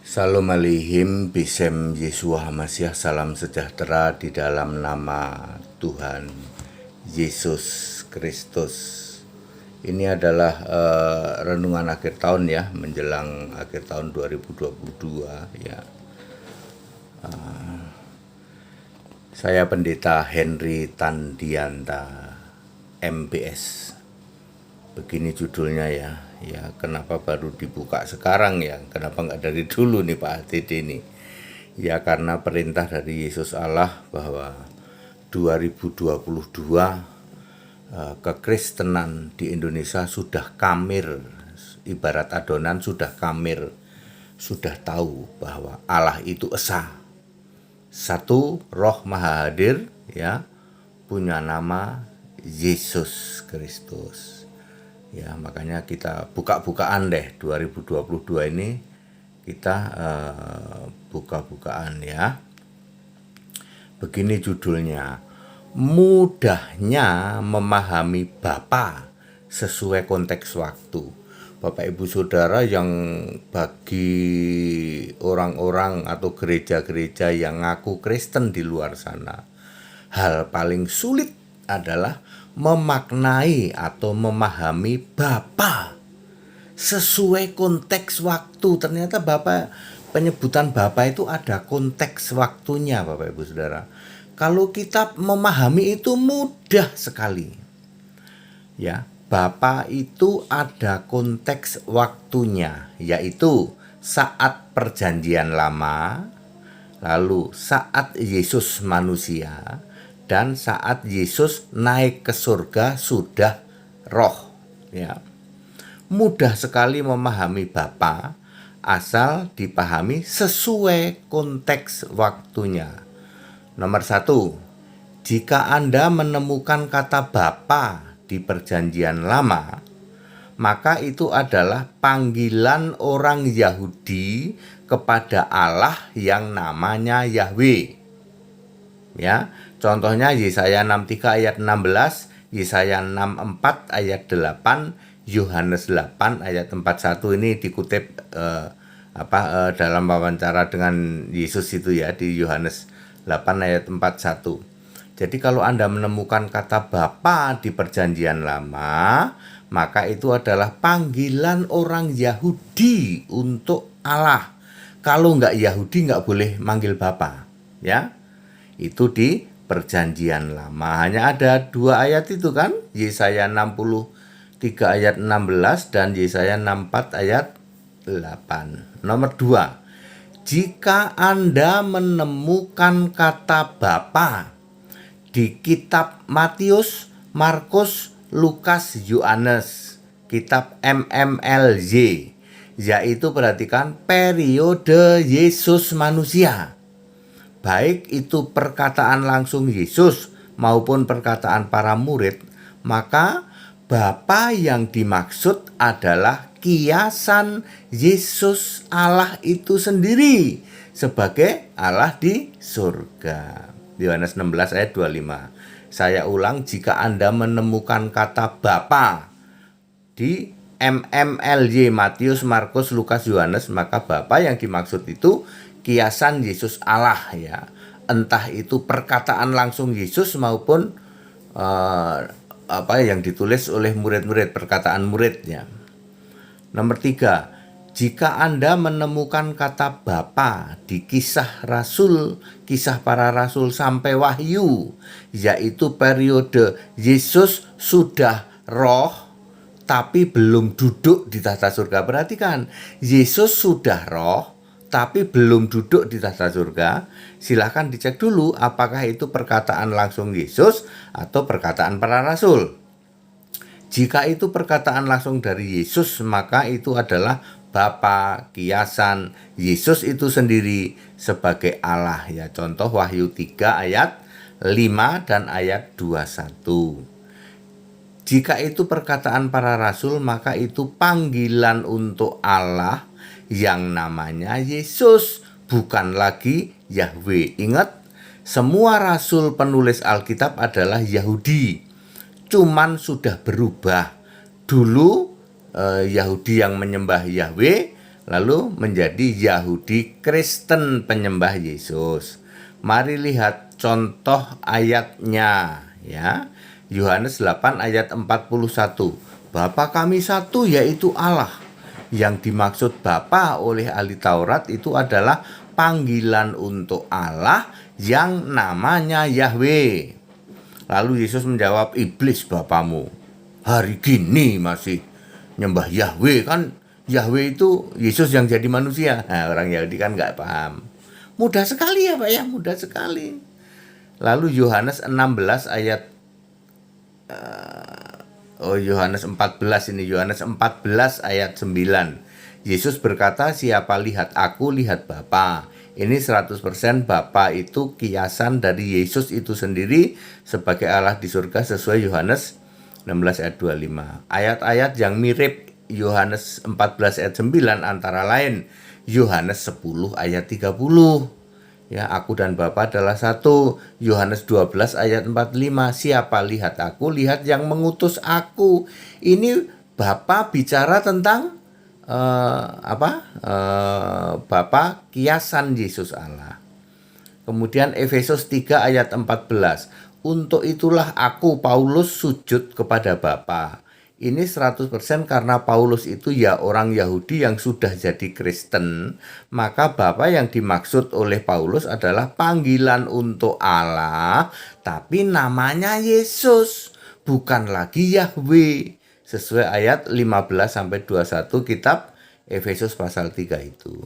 Salam alaikum, bisem Yesua Hamasiah, salam sejahtera di dalam nama Tuhan Yesus Kristus. Ini adalah renungan akhir tahun ya, menjelang akhir tahun 2022 ya. Saya Pendeta Henry Tandianta, MPS. Begini judulnya ya. Ya, kenapa baru dibuka sekarang ya? Kenapa nggak dari dulu nih Pak HTD ini? Ya karena perintah dari Yesus Allah bahwa 2022 kekristenan di Indonesia sudah kamir, ibarat adonan sudah kamir, sudah tahu bahwa Allah itu esa. Satu, Roh Maha Hadir ya, punya nama Yesus Kristus. Ya, makanya kita buka-bukaan deh 2022 ini kita buka-bukaan ya. Begini judulnya, mudahnya memahami Bapa sesuai konteks waktu. Bapak Ibu Saudara, yang bagi orang-orang atau gereja-gereja yang ngaku Kristen di luar sana, hal paling sulit adalah memaknai atau memahami Bapa sesuai konteks waktu. Ternyata penyebutan Bapa itu ada konteks waktunya, Bapak Ibu Saudara. Kalau kita memahami itu mudah sekali. Ya, Bapa itu ada konteks waktunya, yaitu saat perjanjian lama, lalu saat Yesus manusia, dan saat Yesus naik ke surga sudah roh ya. Mudah sekali memahami Bapa asal dipahami sesuai konteks waktunya. Nomor 1, jika Anda menemukan kata Bapa di perjanjian lama, maka itu adalah panggilan orang Yahudi kepada Allah yang namanya Yahweh. Ya, contohnya Yesaya 63 ayat 16, Yesaya 64 ayat 8, Yohanes 8 ayat 41 ini dikutip dalam wawancara dengan Yesus itu ya, di Yohanes 8 ayat 41. Jadi kalau Anda menemukan kata Bapa di perjanjian lama, maka itu adalah panggilan orang Yahudi untuk Allah. Kalau nggak Yahudi nggak boleh manggil Bapa ya. Itu di perjanjian lama. Hanya ada 2 ayat itu kan, Yesaya 63 ayat 16 dan Yesaya 64 ayat 8. Nomor 2, jika Anda menemukan kata Bapa di kitab Matius, Markus, Lukas, Yohanes, kitab MMLY, yaitu perhatikan periode Yesus manusia. Baik itu perkataan langsung Yesus maupun perkataan para murid, maka Bapa yang dimaksud adalah kiasan Yesus Allah itu sendiri sebagai Allah di surga. Yohanes 16 ayat 25. Saya ulang, jika Anda menemukan kata Bapa di MMLY, Matius, Markus, Lukas, Yohanes, maka Bapa yang dimaksud itu kiasan Yesus Allah ya. Entah itu perkataan langsung Yesus maupun yang ditulis oleh murid-murid, perkataan muridnya. Nomor 3, jika Anda menemukan kata Bapa di kisah Rasul, kisah para Rasul sampai Wahyu, yaitu periode Yesus sudah roh tapi belum duduk di tahta surga. Perhatikan, Yesus sudah roh tapi belum duduk di tahta surga. Silahkan dicek dulu apakah itu perkataan langsung Yesus atau perkataan para rasul. Jika itu perkataan langsung dari Yesus, maka itu adalah Bapa kiasan Yesus itu sendiri sebagai Allah ya. Contoh Wahyu 3 ayat 5 dan ayat 21. Jika itu perkataan para rasul, maka itu panggilan untuk Allah yang namanya Yesus, bukan lagi Yahweh. Ingat, semua rasul penulis Alkitab adalah Yahudi, cuman sudah berubah. Dulu Yahudi yang menyembah Yahweh, lalu menjadi Yahudi Kristen penyembah Yesus. Mari lihat contoh ayatnya ya. Yohanes 8 ayat 41. Bapa kami satu yaitu Allah. Yang dimaksud Bapa oleh ahli Taurat itu adalah panggilan untuk Allah yang namanya Yahweh. Lalu Yesus menjawab, iblis bapamu. Hari gini masih nyembah Yahweh, kan Yahweh itu Yesus yang jadi manusia. Nah, orang Yahudi kan nggak paham. Mudah sekali ya Pak ya, mudah sekali. Lalu Yohanes 16 ayat Yohanes 14 ini, Yohanes 14 ayat 9. Yesus berkata, siapa lihat aku, lihat Bapa. Ini 100% Bapa itu kiasan dari Yesus itu sendiri sebagai Allah di surga sesuai Yohanes 16 ayat 25. Ayat-ayat yang mirip Yohanes 14 ayat 9 antara lain Yohanes 10 ayat 30. Ya, aku dan Bapa adalah satu. Yohanes 12 ayat 45. Siapa lihat aku, lihat yang mengutus aku. Ini Bapa bicara tentang Bapa kiasan Yesus Allah. Kemudian Efesus 3 ayat 14. Untuk itulah aku Paulus sujud kepada Bapa. Ini 100% karena Paulus itu ya orang Yahudi yang sudah jadi Kristen. Maka Bapa yang dimaksud oleh Paulus adalah panggilan untuk Allah, tapi namanya Yesus, bukan lagi Yahweh. Sesuai ayat 15-21 kitab Efesus pasal 3 itu.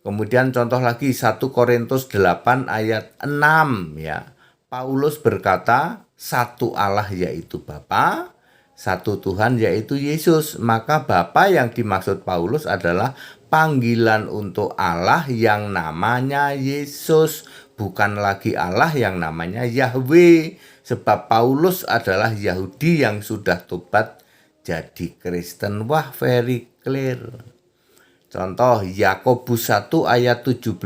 Kemudian contoh lagi 1 Korintus 8 ayat 6 ya. Paulus berkata, satu Allah yaitu Bapa, satu Tuhan yaitu Yesus. Maka Bapa yang dimaksud Paulus adalah panggilan untuk Allah yang namanya Yesus, bukan lagi Allah yang namanya Yahweh. Sebab Paulus adalah Yahudi yang sudah tobat jadi Kristen. Wah, very clear. Contoh Yakobus 1 ayat 17.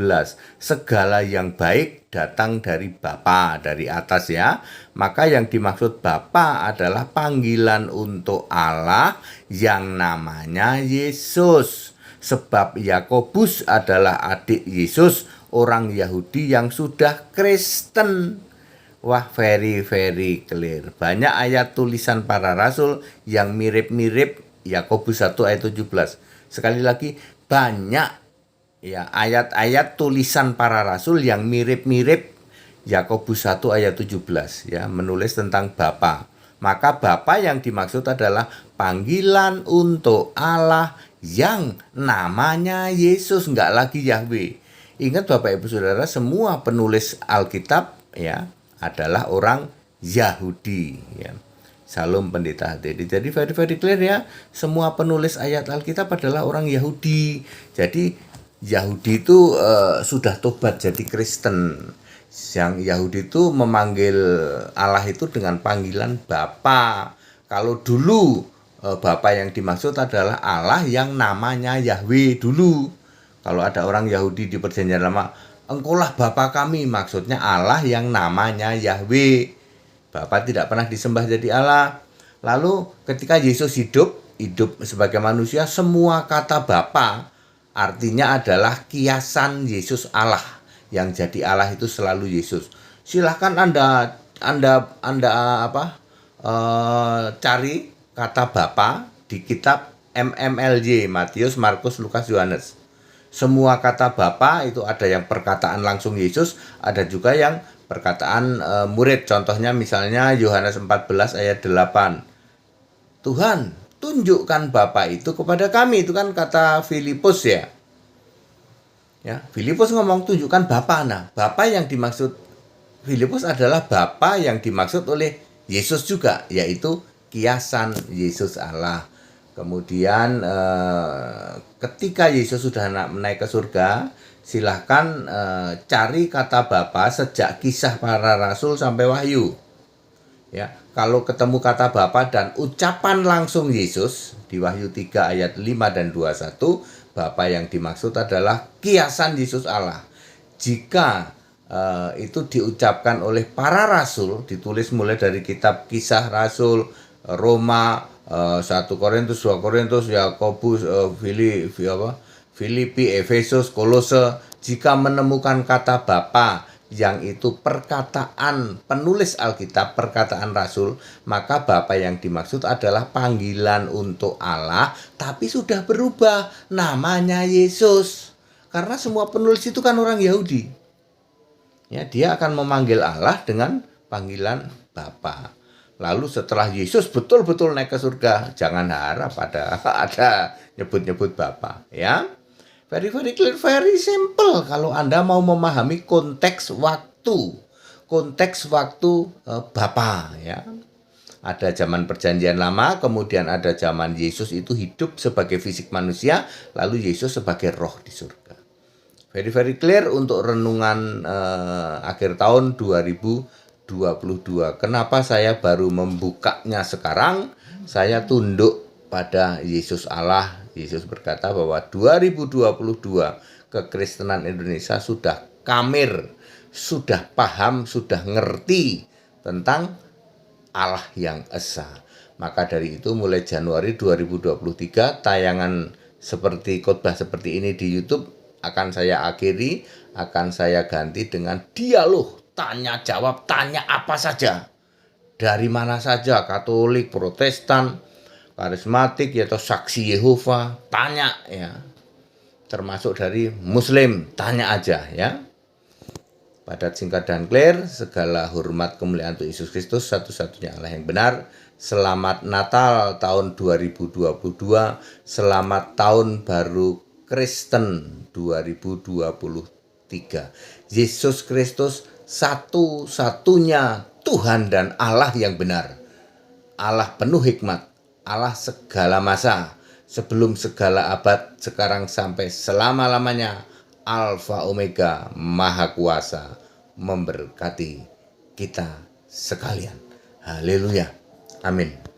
Segala yang baik datang dari Bapa, dari atas ya. Maka yang dimaksud Bapa adalah panggilan untuk Allah yang namanya Yesus. Sebab Yakobus adalah adik Yesus, orang Yahudi yang sudah Kristen. Wah, very clear. Banyak ayat tulisan para rasul yang mirip-mirip Yakobus 1 ayat 17. Sekali lagi, banyak ya ayat-ayat tulisan para rasul yang mirip-mirip Yakobus 1 ayat 17 ya, menulis tentang Bapa. Maka Bapa yang dimaksud adalah panggilan untuk Allah yang namanya Yesus, enggak lagi Yahweh. Ingat Bapak Ibu Saudara, semua penulis Alkitab ya adalah orang Yahudi ya. Salam Pendeta HTD. Jadi very clear ya, semua penulis ayat Alkitab adalah orang Yahudi. Jadi Yahudi itu sudah tobat jadi Kristen. Yang Yahudi itu memanggil Allah itu dengan panggilan Bapa. Kalau dulu Bapa yang dimaksud adalah Allah yang namanya Yahweh dulu. Kalau ada orang Yahudi di Perjanjian Lama, engkaulah Bapa kami, maksudnya Allah yang namanya Yahweh. Bapa tidak pernah disembah jadi Allah. Lalu ketika Yesus hidup sebagai manusia, semua kata Bapa artinya adalah kiasan Yesus Allah. Yang jadi Allah itu selalu Yesus. Silahkan Anda cari kata Bapa di kitab MMLY, Matius, Markus, Lukas, Yohanes. Semua kata Bapa itu ada yang perkataan langsung Yesus, ada juga yang perkataan murid. Contohnya misalnya Yohanes 14 ayat 8. Tuhan, tunjukkan Bapa itu kepada kami. Itu kan kata Filipus ya. Ya, Filipus ngomong tunjukkan Bapa. Nah, Bapa yang dimaksud Filipus adalah Bapa yang dimaksud oleh Yesus juga, yaitu kiasan Yesus Allah. Kemudian ketika Yesus sudah naik ke surga, silahkan cari kata Bapa sejak Kisah Para Rasul sampai Wahyu. Ya, kalau ketemu kata Bapa dan ucapan langsung Yesus di Wahyu 3 ayat 5 dan 21, Bapa yang dimaksud adalah kiasan Yesus Allah. Jika itu diucapkan oleh para rasul, ditulis mulai dari kitab Kisah Rasul, Roma, 1 Korintus, 2 Korintus, Yakobus, Filipi, Efesus, Kolose, jika menemukan kata Bapa yang itu perkataan penulis Alkitab, perkataan Rasul, maka Bapa yang dimaksud adalah panggilan untuk Allah, tapi sudah berubah, namanya Yesus. Karena semua penulis itu kan orang Yahudi. Ya, dia akan memanggil Allah dengan panggilan Bapa. Lalu setelah Yesus betul-betul naik ke surga, jangan harap ada nyebut-nyebut Bapa, ya. Very clear, very simple kalau Anda mau memahami konteks waktu. Konteks waktu Bapa, ya. Ada zaman perjanjian lama, kemudian ada zaman Yesus itu hidup sebagai fisik manusia, lalu Yesus sebagai roh di surga. Very clear untuk renungan akhir tahun 2022. Kenapa saya baru membukanya sekarang? Saya tunduk pada Yesus Allah. Yesus berkata bahwa 2022 kekristenan Indonesia sudah kamir, sudah paham, sudah ngerti tentang Allah yang esa. Maka dari itu mulai Januari 2023 tayangan seperti khotbah seperti ini di YouTube akan saya akhiri, akan saya ganti dengan dialog, tanya jawab, tanya apa saja. Dari mana saja, Katolik, Protestan, karismatik atau saksi Yehova, tanya ya. Termasuk dari Muslim, tanya aja ya. Padat, singkat, dan clear. Segala hormat kemuliaan untuk Yesus Kristus, satu-satunya Allah yang benar. Selamat Natal tahun 2022. Selamat tahun baru Kristen 2023. Yesus Kristus satu-satunya Tuhan dan Allah yang benar. Allah penuh hikmat. Allah segala masa, sebelum segala abad, sekarang sampai selama-lamanya, Alfa Omega, Maha Kuasa, memberkati kita sekalian. Haleluya. Amin.